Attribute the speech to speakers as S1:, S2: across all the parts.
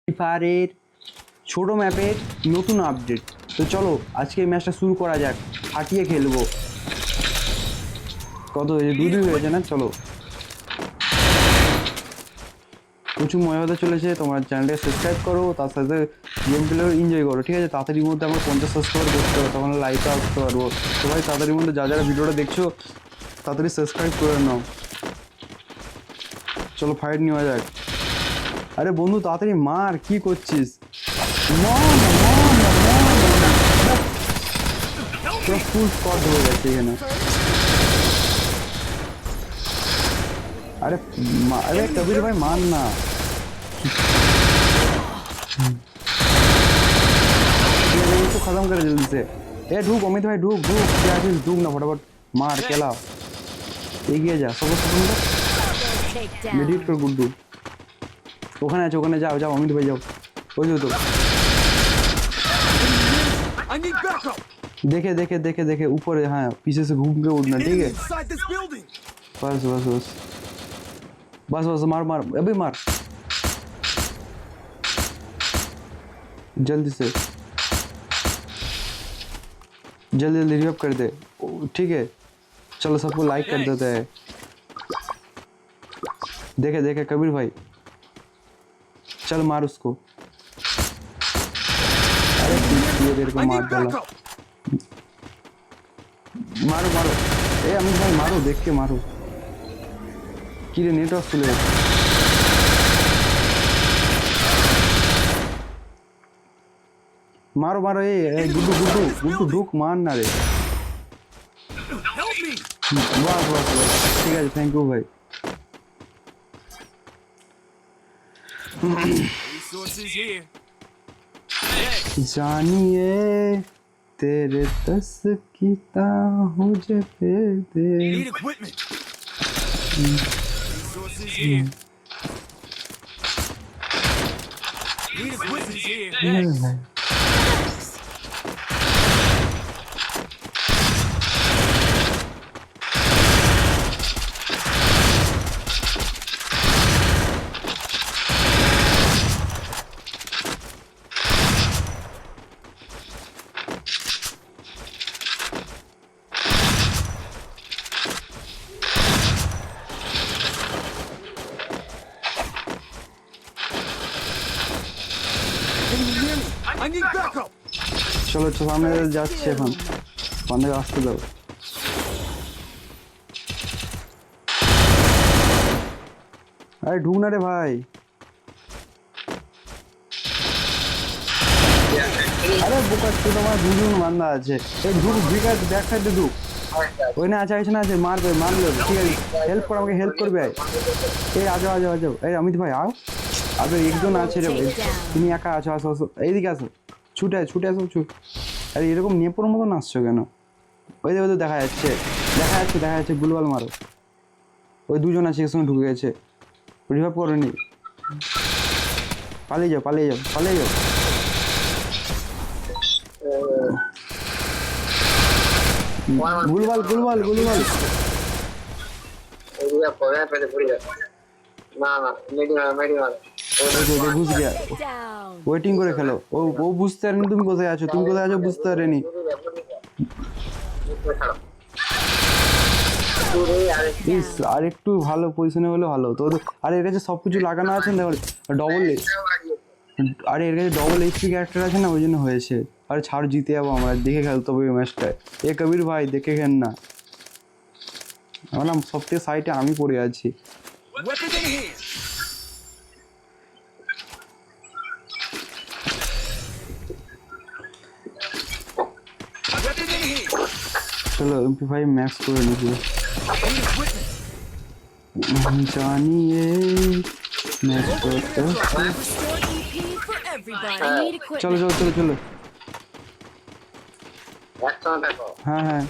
S1: Free ফায়ারের ছোট ম্যাপের নতুন আপডেট। তো চলো আজকে এই ম্যাচটা শুরু করা যাক, হাঁটিয়ে খেলবো। কত হয়েছে? 2-2 হয়েছে না? চলো, প্রচুর মজা হতে চলেছে। তোমার চ্যানেলটা সাবস্ক্রাইব করো, তার সাথে গেম প্লে এনজয় করো, ঠিক আছে? তাড়াতাড়ির মধ্যে আমরা 50 সাবস্ক্রাইবার করতে হবে, তখন লাইভটা আসতে পারবো। তো ভাই তাড়াতাড়ির মধ্যে যারা ভিডিওটা দেখছো তাড়াতাড়ি সাবস্ক্রাইব করে নাও। চলো ফাইট নেওয়া যাক। আরে বন্ধু তাড়াতাড়ি মার, কি করছিস? পুরো ফুল স্কট হয়ে যাচ্ছে এখানে। अरे अरे कबीर भाई मानना। ये तो खत्म कर जल्दी से। ए ढूक अमित भाई, ढूक ढूक, क्या चीज ढूक ना, फटाफट मार केला। এগিয়ে যা, সব মেডিট কর গুড্ডু। ওখানে আছে, ওখানে যাও যাও অমিত ভাই যাও। ওই তো देखे देखे देखे देखे ऊपर है, हाँ पीछे से घूम के उड़ना, ठीक है? बस बस बस बस बस, मार मार अभी मार जल्दी से, जल्दी जल्दी रिवाइव कर दे, ठीक है? चलो सबको लाइक कर देते हैं। देखे देखे कबीर भाई, चल मार उसको। अरे ये देर को मार डाला, मारो मारो। ए अमित भाई मारो, देख के मारो। कि नेटवर्क चले मारो मारो। ए गुड्डू गुड्डू गुड्डू ढुक, मार ना रे। वाह वाह वाह, ठीक है, थैंक यू भाई। जानिए तेरे दस की मुझे पे दे। चलो सामने যাচ্ছে এখন, বন্ধে আসতে দাও। আরে ঢুক না রে ভাই। আরে বোকা, তোমার দুজন বান্দা আছে। এই ঢুক, ব্রিগার ব্যাক সাইডে ঢুক। ওই না আছে, না আছে, মারবে মারলে, ঠিক আছে? হেল্প কর, আমাকে হেল্প করবে। এই আজো আজো আজো। এই অমিত ভাই আও, আবে একজন আছে রে ভাই, তুমি একা আছো, আসো আসো, এইদিকে আসো, ছুটে ছুটে আসো, ছুট। আরে এরকম নেপোর মতো নাচছো কেন? ওই দেখো তো, দেখা যাচ্ছে দেখা যাচ্ছে দেখা যাচ্ছে, গুলবাল মারো। ওই দুজন আছে, একসঙ্গে ঢুকে গেছে, রিভাইভ করেনি। পালিয়ে যাও পালিয়ে যাও পালিয়ে যাও। গুলবাল গুলবাল গুলবাল। ঘুষ গিয়া, ওয়েটিং করে খেলো। ও ও বুঝতে পারেনি তুমি কোথায় আছো, তুমি কোথায় আছো বুঝতে পারেনি। আর একটু ভালো পজিশনে হলে ভালো তো। আরে এর কাছে সবকিছু লাগানো আছে, দেখো ডবল। আরে এর কাছে ডবল এইচপি ক্যারেক্টার আছে না, ওই জন্য হয়েছে। আরে ছাড়, জিতে যাবো আমরা, দেখে খেলতে হবে এই ম্যাচটায়। এ কবির ভাই দেখে খেল না, আমার সবথেকে সাইটে আমি পড়ে আছি। चलो MP5 मैक्स করে নিবো। জানিয়ে ম্যাক্স করতে। চলো চলো চলো চলো, হ্যাঁ হ্যাঁ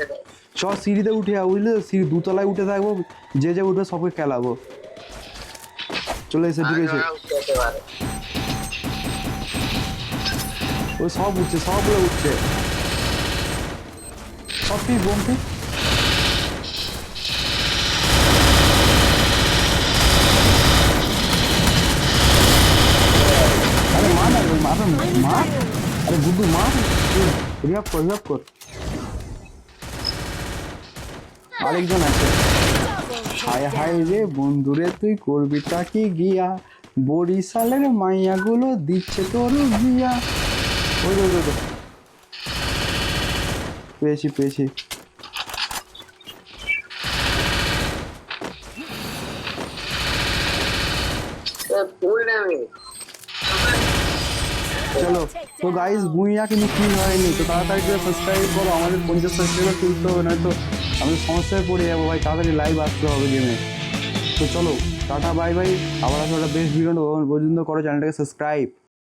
S1: চ, সিঁড়িতে উঠে বুঝলে, সিঁড়ি দুতলায় উঠে থাকবো, যে যে উঠবে সবকে খেলাবো। চলে এসে ঢুকেছে, ও সব উঠছে, সবগুলো উঠছে, সব কি বোমটি। মার, আরে গুড্ডু মার, রিয়াপ কর। আরেকজন আছে। হায় হায় রে বন্ধুরে তুই করবিটা কি গিয়া, বরিশালের মাইয়াগুলো দিচ্ছে তোর বিয়া। ওই পেয়েছি। চলো তো গাইস, ভুঁইয়া কিন্তু কি হয়নি, তো তাড়াতাড়ি করে সাবস্ক্রাইব করো, আমাদের 50 সাবস্ক্রাইবার তুলতে হবে, নয়তো আমি সমস্যায় পড়ে যাবো ভাই, তাড়াতাড়ি লাইভ আসতে হবে গেমে। তো চলো টাটা বাই বাই, আবার আসলে বেস্ট ভিডিও পর্যন্ত করো, চ্যানেলটাকে সাবস্ক্রাইব।